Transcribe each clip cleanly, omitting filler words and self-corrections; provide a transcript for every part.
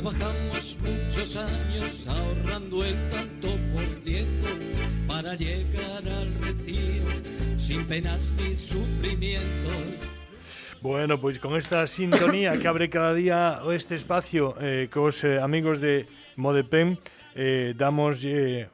Trabajamos muchos años ahorrando el tanto por ciento para llegar al retiro sin penas ni sufrimientos. Bueno, pois con esta sintonía que abre cada día este espacio cos amigos de Modepen, damos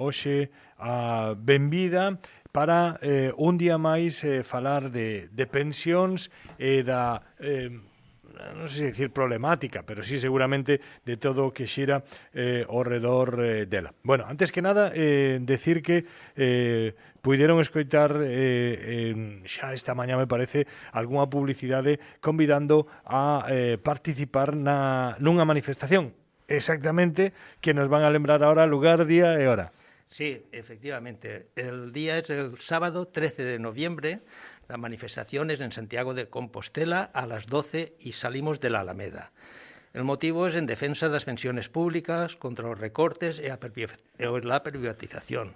hoxe a benvida para un día máis falar de pensións e da non sei se dicir problemática, pero sí seguramente de todo o que xira ao redor dela. Bueno, antes que nada, decir que puideron escoitar xa esta mañá, me parece, algunha publicidade convidando a participar nunha manifestación, exactamente, que nos van a lembrar ahora lugar, día e hora. Sí, efectivamente. El día es el sábado 13 de noviembre. La manifestación es en Santiago de Compostela a las 12 y salimos de la Alameda. El motivo es en defensa das pensiones públicas, contra os recortes e la privatización.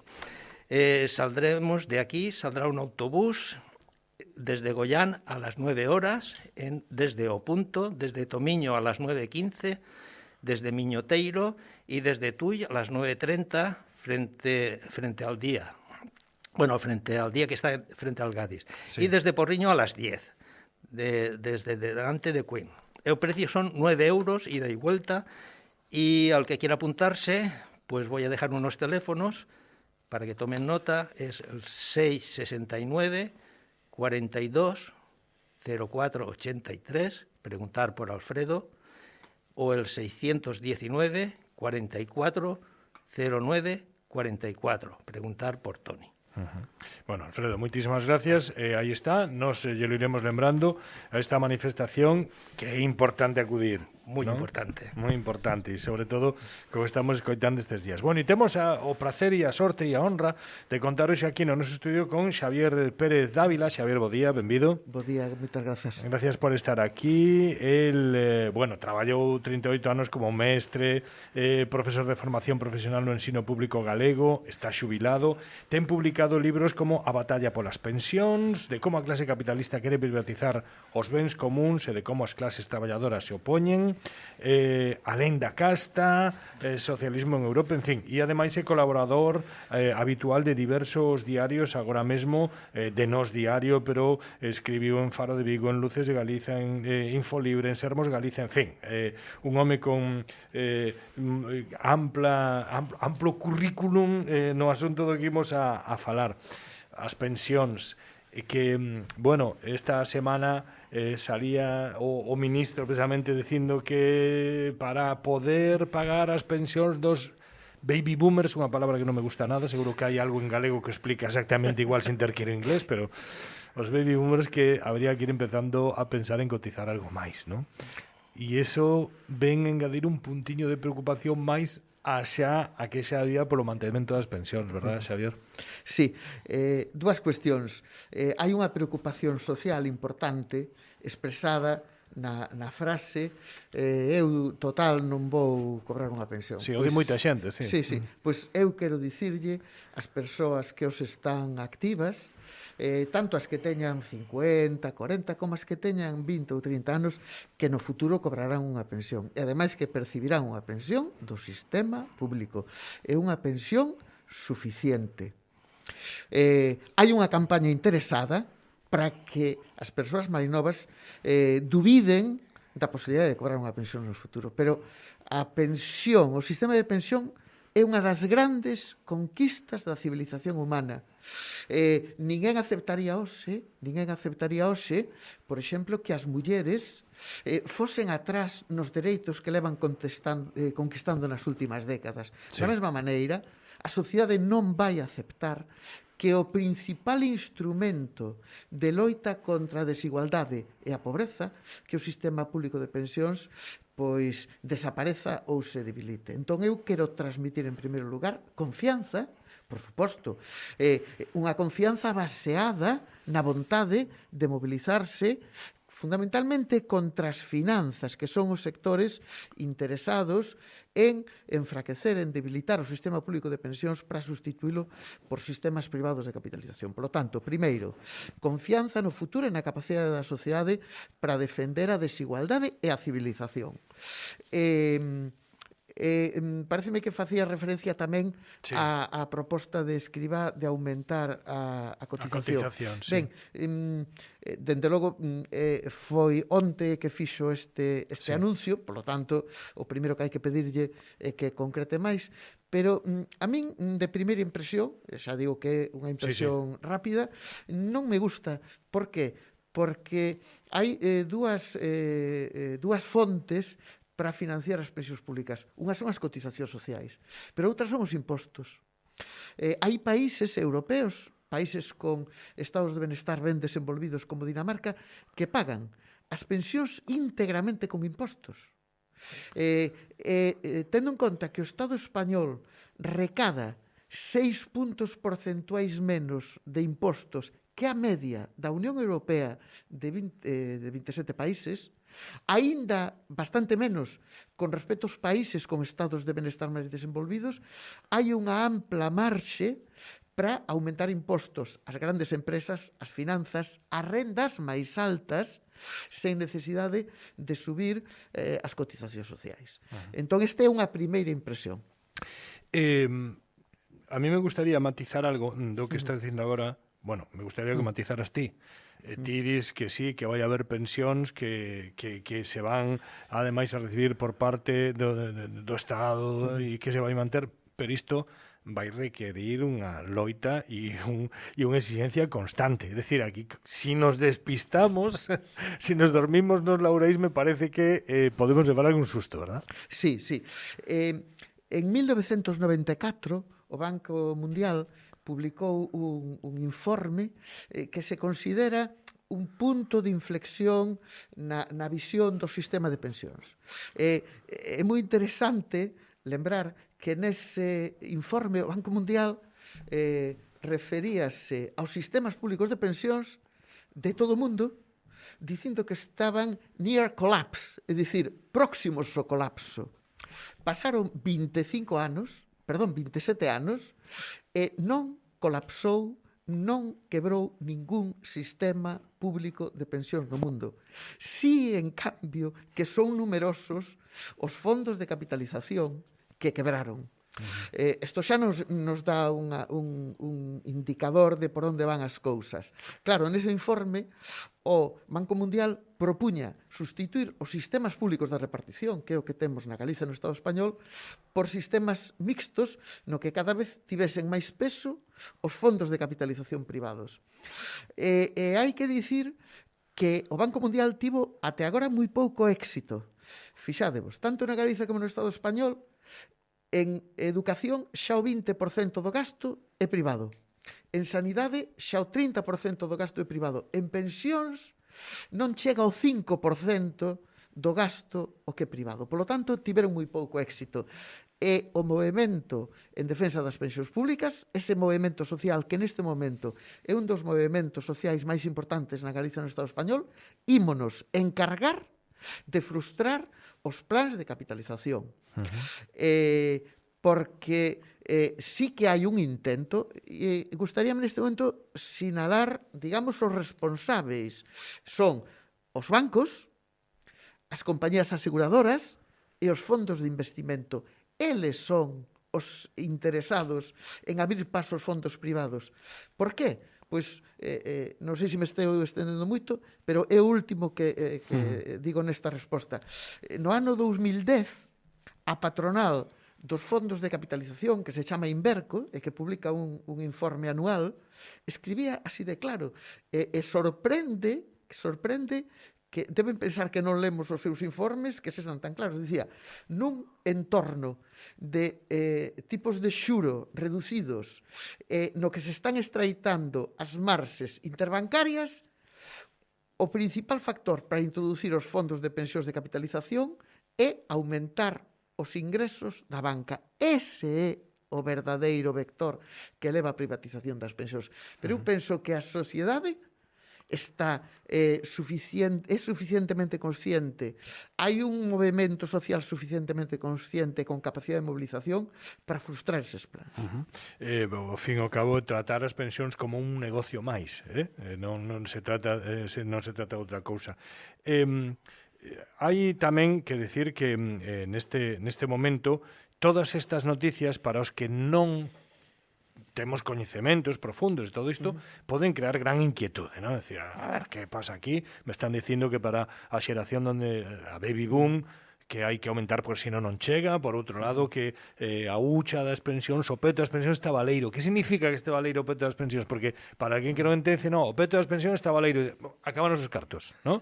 Saldremos de aquí, saldrá un autobús desde Goián a las 9 horas, desde O Punto, desde Tomiño a las 9:15, desde Miñoteiro y desde Tui a las 9:30 frente al día. Bueno, frente al día que está frente al Gadis. Sí. Y desde Porriño a las 10, desde delante de Queen. El precio son 9 euros, ida y vuelta, y al que quiera apuntarse, pues voy a dejar unos teléfonos para que tomen nota. Es el 669 42 04 83, preguntar por Alfredo, o el 619 44 09 44, preguntar por Toni. Bueno, Alfredo, moitísimas gracias. Aí está, nos lle lo iremos lembrando a esta manifestación que é importante acudir. Moi importante. Moi importante, e sobre todo como estamos escoitando estes días. Bueno, e temos o prazer e a sorte e a honra de contar hoxe aquí no noso estudio con Xavier Pérez Dávila. Xavier, bo día, benvido. Bo día, moitas grazas. Gracias por estar aquí. El, bueno, traballou 38 anos como mestre, profesor de formación profesional no ensino público galego, está xubilado, ten publicado libros como A batalla polas pensións, de como a clase capitalista quere privatizar os bens comuns e de como as clases traballadoras se opoñen, Alén da casta, socialismo en Europa, en fin, e ademais é colaborador habitual de diversos diarios, agora mesmo de Nós Diario, pero escribiu en Faro de Vigo, en Luces de Galiza, en Infolibre, en Sermos Galiza, en fin, un home con amplo currículum no asunto do que imos a falar, as pensións, que, bueno, esta semana salía o ministro precisamente dicindo que para poder pagar as pensións dos baby boomers, unha palabra que non me gusta nada, seguro que hai algo en galego que explica exactamente igual sin ter que ir en inglés, pero os baby boomers que habría que ir empezando a pensar en cotizar algo máis, non? E iso ven engadir un puntiño de preocupación máis a que xa había polo mantemento das pensións, verdad, Xavier? Sí, dúas cuestións. Hai unha preocupación social importante expresada na frase eu, total, non vou cobrar unha pensión. Sí, o di moita xente, sí. Sí. Pois eu quero dicirlle ás persoas que os están activas, tanto as que teñan 50, 40, como as que teñan 20 ou 30 anos, que no futuro cobrarán unha pensión. E ademais que percibirán unha pensión do sistema público. É unha pensión suficiente. Hai unha campaña interesada para que as persoas máis novas dubiden da posibilidade de cobrar unha pensión no futuro. Pero a pensión, o sistema de pensión, é unha das grandes conquistas da civilización humana. Ninguén aceptaría hoxe, por exemplo, que as mulleres fosen atrás nos dereitos que levan conquistando nas últimas décadas. Sí. Da mesma maneira, a sociedade non vai aceptar que o principal instrumento de loita contra a desigualdade e a pobreza, que o sistema público de pensións, pois desapareza ou se debilite. Entón eu quero transmitir en primeiro lugar confianza, por suposto, unha confianza baseada na vontade de mobilizarse fundamentalmente contra as finanzas, que son os sectores interesados en enfraquecer, en debilitar o sistema público de pensións para sustituílo por sistemas privados de capitalización. Por lo tanto, primeiro, confianza no futuro e na capacidade da sociedade para defender a desigualdade e a civilización. Pareceme que facía referencia tamén Sí. a proposta de Escrivá de aumentar a cotización. Sí. Ben, dende logo, foi onte que fixo este Sí. anuncio, polo tanto, o primeiro que hai que pedirlle é que concrete máis, pero a min, de primeira impresión, xa digo que é unha impresión rápida, non me gusta. Por que? Porque hai dúas fontes para financiar as pensións públicas. Unhas son as cotizacións sociais, pero outras son os impostos. Hai países europeos, países con estados de benestar ben desenvolvidos como Dinamarca, que pagan as pensións íntegramente con impostos. Tendo en conta que o Estado español recada 6 puntos porcentuais menos de impostos que a media da Unión Europea de 27 países, aínda bastante menos con respecto aos países con estados de benestar máis desenvolvidos, hai unha ampla marxe para aumentar impostos ás grandes empresas, ás finanzas, ás rendas máis altas, sen necesidade de subir as cotizacións sociais. Entón, esta é unha primeira impresión. A mí me gustaría matizar algo do que estás dicindo agora. Bueno, me gustaría que matizaras ti. Ti dis que sí, que vai haber pensións que se van, ademais, a recibir por parte do Estado e que se vai manter, pero isto vai requerir unha loita e unha exigencia constante. É dicir, aquí, si nos despistamos, si nos dormimos nos laureis, me parece que podemos levar algún susto, verdad? Sí, sí. En 1994, o Banco Mundial publicou un informe que se considera un punto de inflexión na visión do sistema de pensións. É moi interesante lembrar que nese informe o Banco Mundial referíase aos sistemas públicos de pensións de todo o mundo, dicindo que estaban near collapse, é dicir, próximos ao colapso. Pasaron 27 anos, e non colapsou, non quebrou ningún sistema público de pensións no mundo. Si, en cambio, que son numerosos os fondos de capitalización que quebraron. Isto xa nos dá un indicador de por onde van as cousas. Claro, nese informe, o Banco Mundial propuña sustituir os sistemas públicos de repartición, que é o que temos na Galiza e no Estado español, por sistemas mixtos no que cada vez tivesen máis peso os fondos de capitalización privados. E hai que dicir que o Banco Mundial tivo até agora moi pouco éxito. Fixádevos, tanto na Galiza como no Estado español, en educación xa o 20% do gasto é privado. En sanidade xa o 30% do gasto é privado. En pensións non chega ao 5% do gasto o que é privado. Por lo tanto, tiveron moi pouco éxito. E o movemento en defensa das pensións públicas, ese movemento social que neste momento é un dos movementos sociais máis importantes na Galiza e no Estado español, ímonos encargar de frustrar os plans de capitalización. Porque sí que hai un intento, e gustaríame neste momento sinalar, digamos, os responsáveis. Son os bancos, as compañías aseguradoras e os fondos de investimento. Eles son os interesados en abrir paso aos fondos privados. Por qué? Pois, non sei se me estou estendendo moito, pero é o último que digo nesta resposta. No ano 2010, a patronal dos fondos de capitalización, que se chama Inverco, e que publica un informe anual, escribía así de claro, e sorprende que deben pensar que non lemos os seus informes, que sexan tan claros. Dicía, nun entorno de tipos de xuro reducidos no que se están extraitando as marxes interbancarias, o principal factor para introducir os fondos de pensións de capitalización é aumentar os ingresos da banca. Ese é o verdadeiro vector que leva a privatización das pensións. Pero eu penso que a sociedade está suficientemente consciente, hai un movimento social suficientemente consciente con capacidade de mobilización para frustrar eses plans. Ao fin e ao cabo, tratar as pensións como un negocio máis, non se trata outra cousa. hai tamén que decir que neste momento todas estas noticias para os que non temos coñecementos profundos de todo isto, poden crear gran inquietude, ¿no? Decir, a ver, que pasa aquí? Me están dicindo que para a xeración donde a baby boom que hai que aumentar por si non chega, por outro lado que a hucha das pensións, o peto das pensións está baleiro. Que significa que este baleiro o peto das pensións? Porque para alguén que non entende, no, o peto das pensións está baleiro, acaban os cartos, ¿no?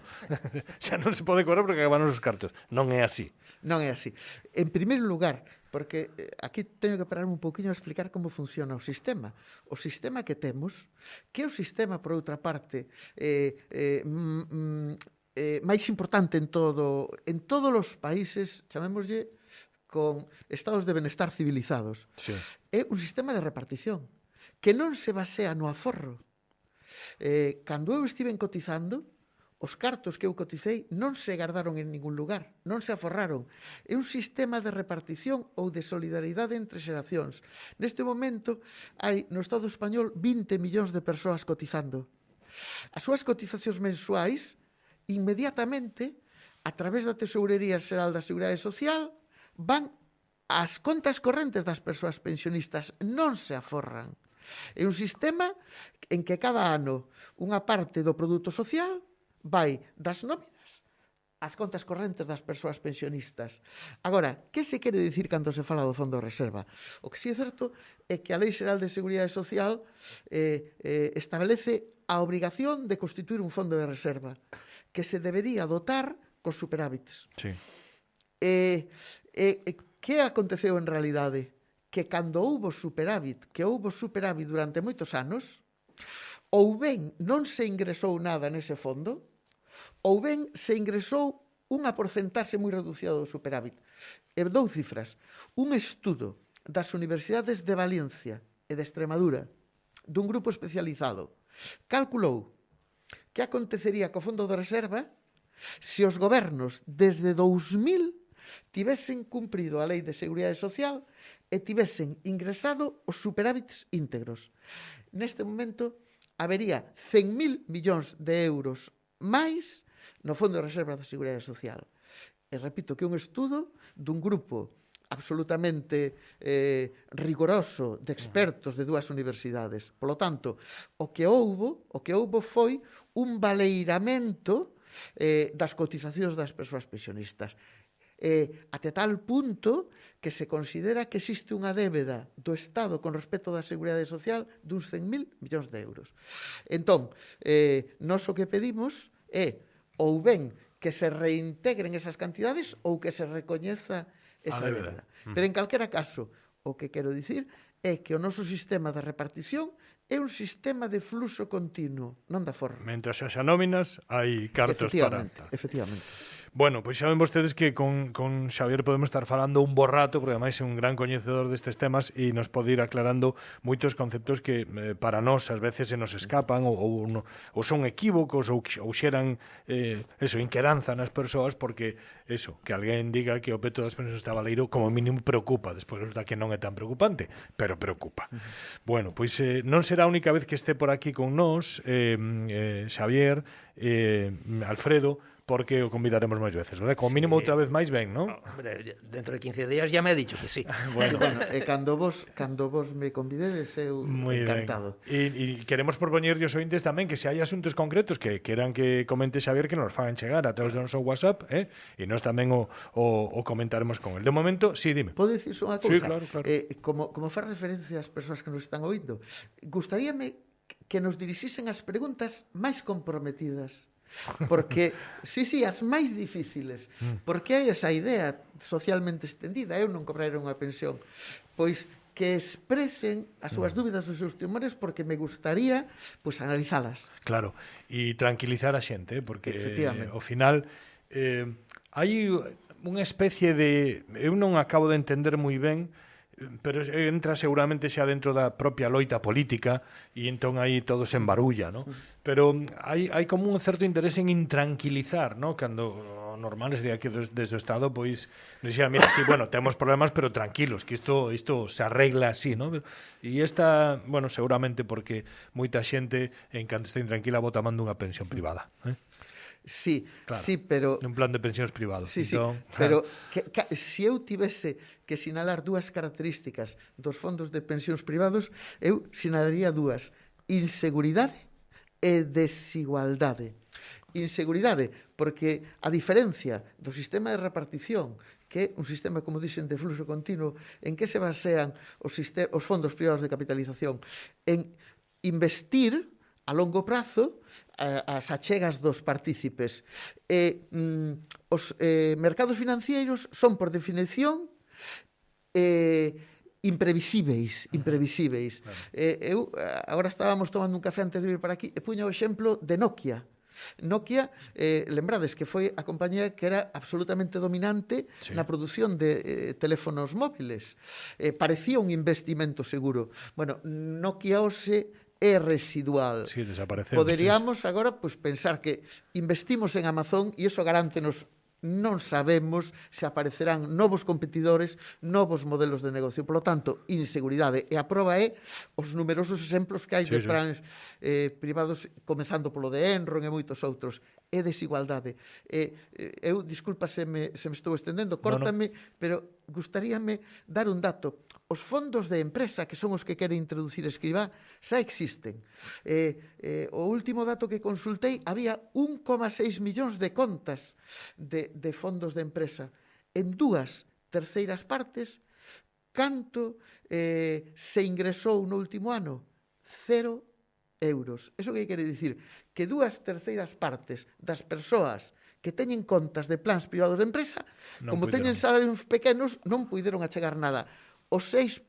Xa non se pode cobrar porque acaban os cartos. Non é así. Non é así. En primeiro lugar, porque aquí teño que parar un pouquiño a explicar como funciona o sistema. O sistema que temos, que é o sistema, por outra parte, máis importante en todos os países, chamémoslle, con estados de benestar civilizados. Sí. É un sistema de repartición que non se basea no aforro. Cando eu estiven cotizando, os cartos que eu coticei non se guardaron en ningún lugar, non se aforraron. É un sistema de repartición ou de solidaridade entre xeracións. Neste momento, hai no Estado español 20 millóns de persoas cotizando. As súas cotizacións mensuais, inmediatamente, a través da Tesourería Xeral da Seguridade Social, van ás contas correntes das persoas pensionistas, non se aforran. É un sistema en que cada ano unha parte do produto social vai das nóminas ás contas correntes das persoas pensionistas. Agora, que se quere dicir cando se fala do Fondo de Reserva? O que si é certo é que a Lei Xeral de Seguridade Social establece a obrigación de constituir un fondo de reserva que se debería dotar cos superávits. Sí. Que aconteceu en realidade? Que cando houbo superávit, durante moitos anos, ou ben non se ingresou nada nese fondo, ou ben se ingresou unha porcentaxe moi reducida do superávit. E dou cifras. Un estudo das universidades de Valencia e de Extremadura, dun grupo especializado, calculou que acontecería co Fondo de Reserva se os gobernos desde 2000 tivesen cumprido a Lei de Seguridade Social e tivesen ingresado os superávits íntegros. Neste momento, habería 100.000 millóns de euros máis no Fondo de Reserva da Seguridade Social. E repito que é un estudo dun grupo absolutamente rigoroso de expertos de dúas universidades. Polo tanto, o que houbo foi un baleiramento das cotizacións das persoas pensionistas. Até tal punto que se considera que existe unha débeda do Estado con respecto da Seguridade Social duns 100.000 millóns de euros. Entón, nós o que pedimos é ou ben que se reintegren esas cantidades ou que se recoñeza esa débeda. Pero en calquera caso, o que quero dicir é que o noso sistema de repartición é un sistema de fluxo continuo, non da forma. Mentras haxa nóminas, hai cartos para... Efectivamente. Bueno, pois saben vostedes que con Xavier podemos estar falando un bo rato, porque ademais é un gran coñecedor destes temas e nos pode ir aclarando moitos conceptos que para nós ás veces se nos escapan ou son equívocos ou xeran inquedanza nas persoas porque que alguén diga que o peto das pensións está baleiro como mínimo preocupa, despois resulta que non é tan preocupante, pero preocupa. Bueno, pois non será a única vez que este por aquí con nós Xavier, Alfredo, porque o convidaremos máis veces, verdad? Como mínimo outra vez máis ben, non? Hombre, dentro de 15 días ya me ha dicho que sí. Bueno, cando vos me convidedes, eu encantado. E queremos propoñerlle aos ointes tamén que se hai asuntos concretos que queran que comente Xavier, que nos fagan chegar a través do noso WhatsApp, e nós tamén o comentaremos con el. De momento, sí, dime. Pode dicir unha cousa? Sí, claro. Como faz referencia ás persoas que nos están oindo, gustaríame que nos dirixisen as preguntas máis comprometidas. Porque, sí, as máis difíciles, porque hai esa idea socialmente extendida, eu non cobrarei unha pensión, pois que expresen as súas dúbidas, os seus temores, porque me gustaría analizalas. Claro, e tranquilizar a xente, porque ao final hai unha especie de... Eu non acabo de entender moi ben, pero entra seguramente xa dentro da propia loita política e entón aí todo se embarulla, ¿no? Pero hai como un certo interés en intranquilizar, ¿no? Cando o normal sería que desde o Estado pois dixera, mira, sí, bueno, temos problemas, pero tranquilos, que isto se arregla así, ¿no? E esta, bueno, seguramente porque moita xente en canto está intranquila vota mando unha pensión privada, Sí, Claro, sí, pero... un plan de pensións privado. Sí, sí, Entón, pero se eu tivese que sinalar dúas características dos fondos de pensións privados, eu sinalaría dúas: inseguridade e desigualdade. Inseguridade, porque a diferencia do sistema de repartición, que é un sistema, como dixen, de fluxo continuo, en que se basean os fondos privados de capitalización, en investir a longo prazo as achegas dos partícipes. Os mercados financeiros son, por definición, imprevisíveis. Eu agora estábamos tomando un café antes de vir para aquí e puña o exemplo de Nokia. Nokia, lembrades que foi a compañía que era absolutamente dominante na produción de teléfonos móviles. Parecía un investimento seguro. Bueno, Nokia hoxe é residual. Sí, desapareceu. Poderíamos agora pensar que investimos en Amazon e iso garántenos, non sabemos se aparecerán novos competidores, novos modelos de negocio. Por lo tanto, inseguridade. E a proba é os numerosos exemplos que hai de plans privados, comezando polo de Enron e moitos outros. É desigualdade. Eu, disculpa se me estou estendendo, córtame, pero gustaríame dar un dato. Os fondos de empresa, que son os que quere introducir Escribá, xa existen. O último dato que consultei, había 1,6 millóns de contas de fondos de empresa. En 2 terceiras partes, canto se ingresou no último ano? 0 euros. Eso que quere dicir? Que 2 terceiras partes das persoas que teñen contas de plans privados de empresa, como teñen salarios pequenos, non puideron achegar nada. O 6%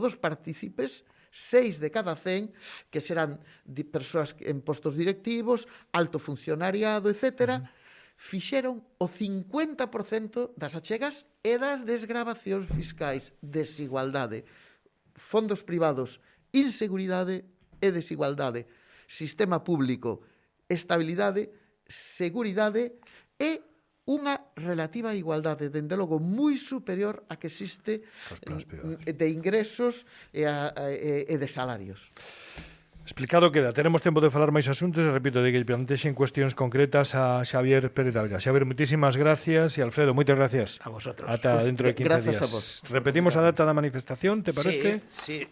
dos partícipes, 6 de cada 100, que serán persoas en postos directivos, alto funcionariado, etc., fixeron o 50% das achegas e das desgravacións fiscais. Desigualdade. Fondos privados, inseguridade e desigualdade. Sistema público, estabilidade, seguridade e unha relativa igualdade, dende logo, moi superior a que existe de ingresos e de salarios. Explicado queda. Tenemos tempo de falar máis asuntos e repito, de que plantexen cuestións concretas a Xavier Pérez Alga. Xavier, muitísimas gracias e Alfredo, moitas gracias. A vosotros. Ata dentro de 15 días. A vos. Repetimos a data da manifestación, te parece? Sí.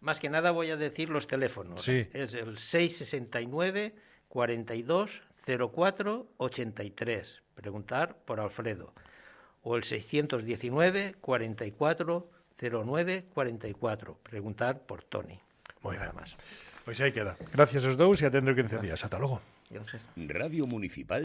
Más que nada voy a decir los teléfonos. Sí. Es el 669 42 04 83. Preguntar por Alfredo. O el 619 44 09 44. Preguntar por Toni. Muy nada bien. más. Pois aí queda. Gracias aos dous e atendo 15 días. Ata logo. Gracias. Radio Municipal